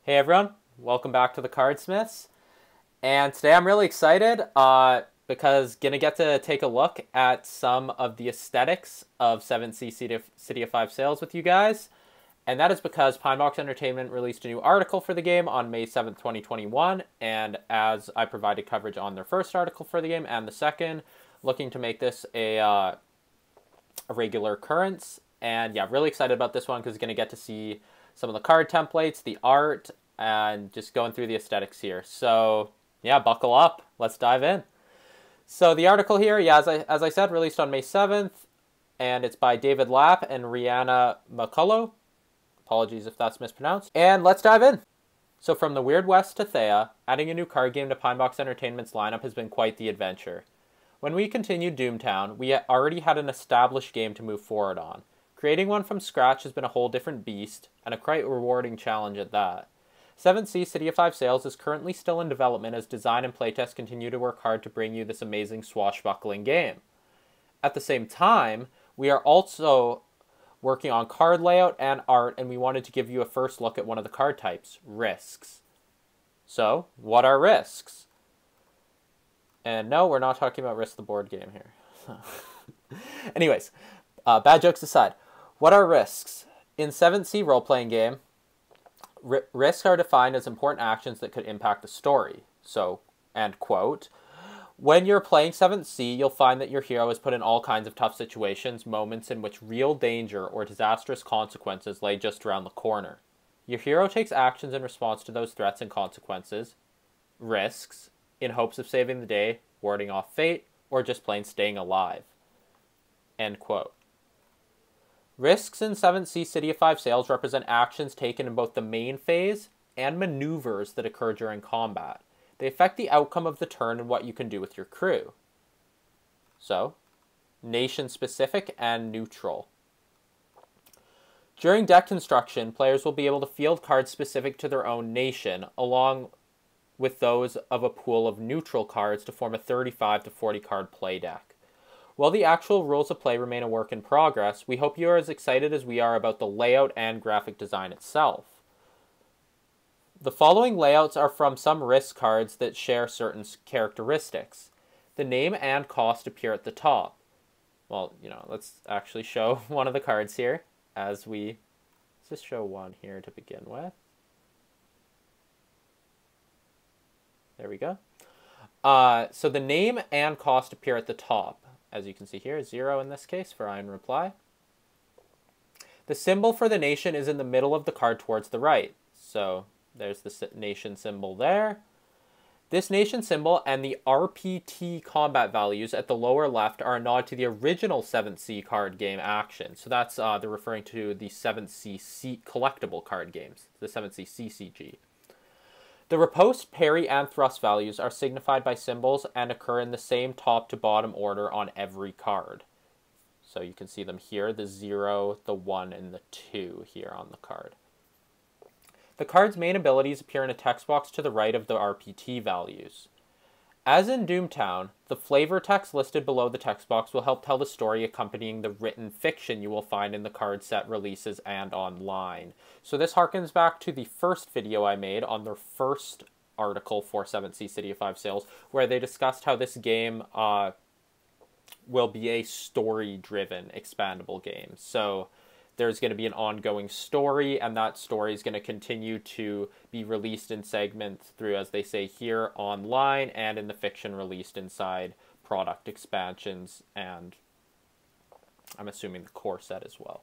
Hey everyone, welcome back to the Cardsmiths. And today I'm really excited because gonna get to take a look at some of the aesthetics of 7th Sea City of 5 sales with you guys. And that is because Pinebox Entertainment released a new article for the game on May 7th, 2021. And as I provided coverage on their first article for the game and the second, looking to make this a regular occurrence. And yeah, really excited about this one because you're going to get to see some of the card templates, the art, and just going through the aesthetics here. So yeah, buckle up. Let's dive in. So the article here, yeah, as I said, released on May 7th, and it's by David Lapp and Rihanna McCullough. Apologies if that's mispronounced. And let's dive in. So from the Weird West to Thea, adding a new card game to Pinebox Entertainment's lineup has been quite the adventure. When we continued Doomtown, we already had an established game to move forward on. Creating one from scratch has been a whole different beast, and a quite rewarding challenge at that. 7th Sea City of 5 Sales is currently still in development as design and playtest continue to work hard to bring you this amazing swashbuckling game. At the same time, we are also working on card layout and art, and we wanted to give you a first look at one of the card types, risks. So, what are risks? And no, we're not talking about Risk the board game here. Anyways, bad jokes aside, what are risks? In 7th Sea role-playing game, risks are defined as important actions that could impact the story. So, and quote, when you're playing 7th Sea, you'll find that your hero is put in all kinds of tough situations, moments in which real danger or disastrous consequences lay just around the corner. Your hero takes actions in response to those threats and consequences, risks, in hopes of saving the day, warding off fate, or just plain staying alive. End quote. Risks in 7th Sea City of 5 Sales represent actions taken in both the main phase and maneuvers that occur during combat. They affect the outcome of the turn and what you can do with your crew. So, nation-specific and neutral. During deck construction, players will be able to field cards specific to their own nation, along with those of a pool of neutral cards to form a 35 to 40 card play deck. While the actual rules of play remain a work in progress, we hope you are as excited as we are about the layout and graphic design itself. The following layouts are from some risk cards that share certain characteristics. The name and cost appear at the top. Well, let's actually show one of the cards here let's just show one here to begin with. There we go. So the name and cost appear at the top. As you can see here, 0 in this case for Iron Reply. The symbol for the nation is in the middle of the card towards the right. So there's the nation symbol there. This nation symbol and the RPT combat values at the lower left are a nod to the original 7th Sea card game action. So that's, they're referring to the 7th Sea collectible card games, the 7th Sea CCG. The riposte, parry, and thrust values are signified by symbols and occur in the same top to bottom order on every card. So you can see them here, the 0, the 1, and the 2 here on the card. The card's main abilities appear in a text box to the right of the RPT values. As in Doomtown, the flavor text listed below the text box will help tell the story accompanying the written fiction you will find in the card set releases and online. So this harkens back to the first video I made on their first article for 7th Sea City of 5 Sales, where they discussed how this game will be a story-driven expandable game. So there's going to be an ongoing story, and that story is going to continue to be released in segments through, as they say here, online, and in the fiction released inside product expansions, and I'm assuming the core set as well.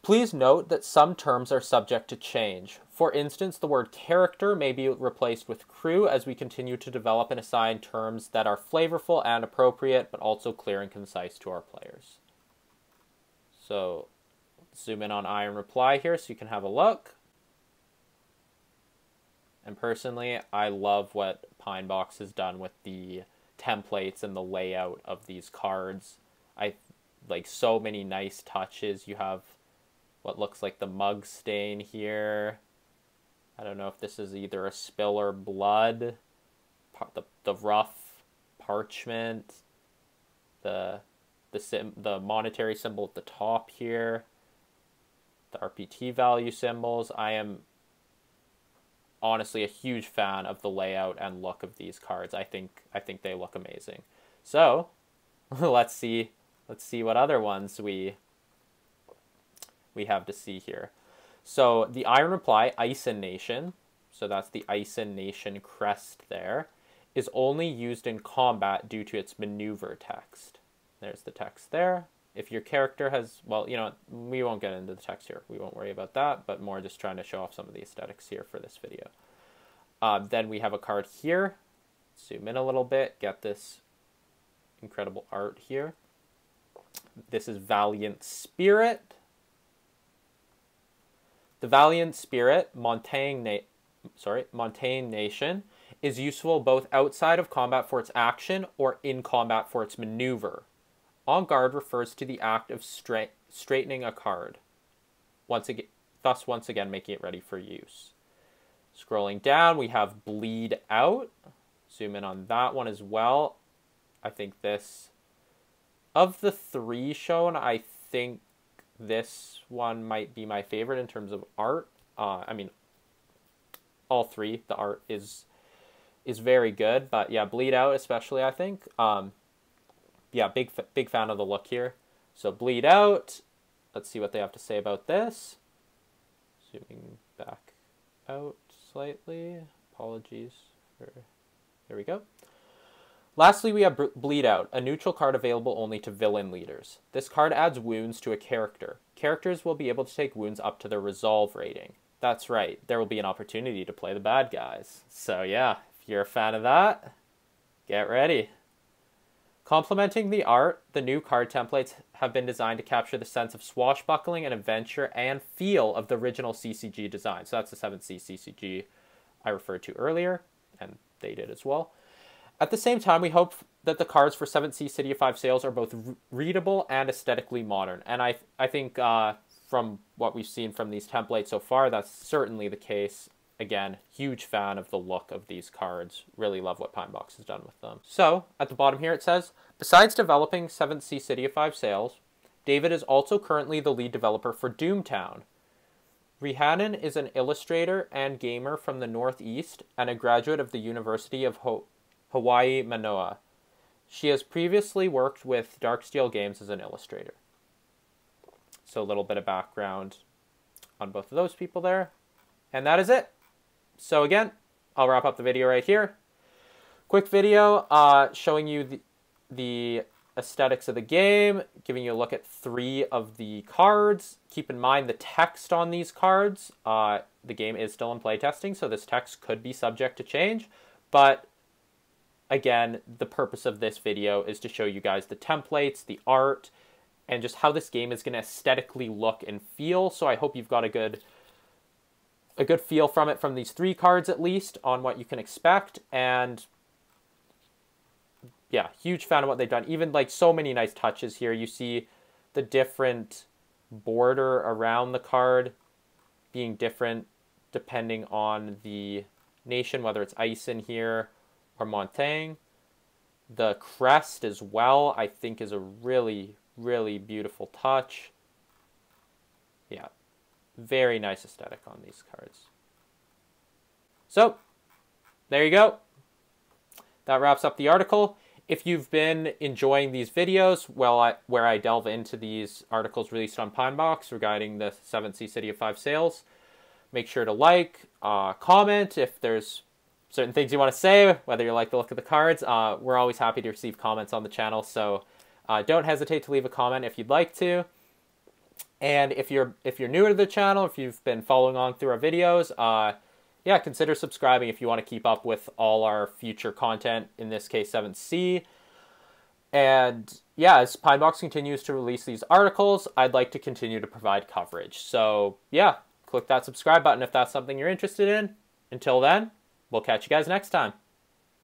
Please note that some terms are subject to change. For instance, the word character may be replaced with crew as we continue to develop and assign terms that are flavorful and appropriate, but also clear and concise to our players. So zoom in on Iron Reply here so you can have a look. And personally, I love what Pinebox has done with the templates and the layout of these cards. I like so many nice touches. You have what looks like the mug stain here. I don't know if this is either a spill or blood. The rough parchment. The monetary symbol at the top here. The RPT value symbols. I am honestly a huge fan of the layout and look of these cards. I think they look amazing. So let's see what other ones we have to see here. So the Iron Reply Ison Nation, so that's the Ison Nation crest there, is only used in combat due to its maneuver text. There's the text there. If your character has, well, you know, we won't get into the text here. We won't worry about that, but more just trying to show off some of the aesthetics here for this video. Then we have a card here. Zoom in a little bit, get this incredible art here. This is Valiant Spirit. The Valiant Spirit, Montaigne Nation, is useful both outside of combat for its action or in combat for its maneuver. On guard refers to the act of straightening a card, once again making it ready for use. Scrolling down, we have Bleed Out. Zoom in on that one as well. I think this, of the three shown, I think this one might be my favorite in terms of art. I mean, all three, the art is very good, but yeah, Bleed Out especially, I think. Yeah, big fan of the look here. So Bleed Out, let's see what they have to say about this. Zooming back out slightly. Apologies for, there we go. Lastly, we have Bleed Out, a neutral card available only to villain leaders. This card adds wounds to a character. Characters will be able to take wounds up to their resolve rating. That's right, there will be an opportunity to play the bad guys. So yeah, if you're a fan of that, get ready. Complementing the art, the new card templates have been designed to capture the sense of swashbuckling and adventure and feel of the original CCG design. So that's the 7th CCG I referred to earlier, and they did as well. At the same time, we hope that the cards for 7th City of 5 Sales are both readable and aesthetically modern. And I think from what we've seen from these templates so far, that's certainly the case. Again, huge fan of the look of these cards. Really love what Pinebox has done with them. So, at the bottom here it says, besides developing 7th Sea City of 5 Sales, David is also currently the lead developer for Doomtown. Rhiannon is an illustrator and gamer from the Northeast and a graduate of the University of Hawaii Manoa. She has previously worked with Darksteel Games as an illustrator. So a little bit of background on both of those people there. And that is it. So again, I'll wrap up the video right here. Quick video showing you the aesthetics of the game, giving you a look at 3 of the cards. Keep in mind the text on these cards. The game is still in playtesting, so this text could be subject to change. But again, the purpose of this video is to show you guys the templates, the art, and just how this game is going to aesthetically look and feel. So I hope you've got a good feel from it, from these 3 cards at least, on what you can expect. And yeah, huge fan of what they've done. Even like so many nice touches here. You see the different border around the card being different depending on the nation, whether it's Ison here or Montaigne. The crest as well, I think, is a really, really beautiful touch. Yeah, very nice aesthetic on these cards. So, there you go. That wraps up the article. If you've been enjoying these videos, where I delve into these articles released on Pinebox regarding the 7th Sea City of 5 Sales, make sure to like, comment if there's certain things you want to say, whether you like the look of the cards. We're always happy to receive comments on the channel, so don't hesitate to leave a comment if you'd like to. And if you're new to the channel, if you've been following on through our videos, yeah, consider subscribing if you want to keep up with all our future content, in this case 7th Sea. And yeah, as Pinebox continues to release these articles, I'd like to continue to provide coverage. So yeah, click that subscribe button if that's something you're interested in. Until then, we'll catch you guys next time.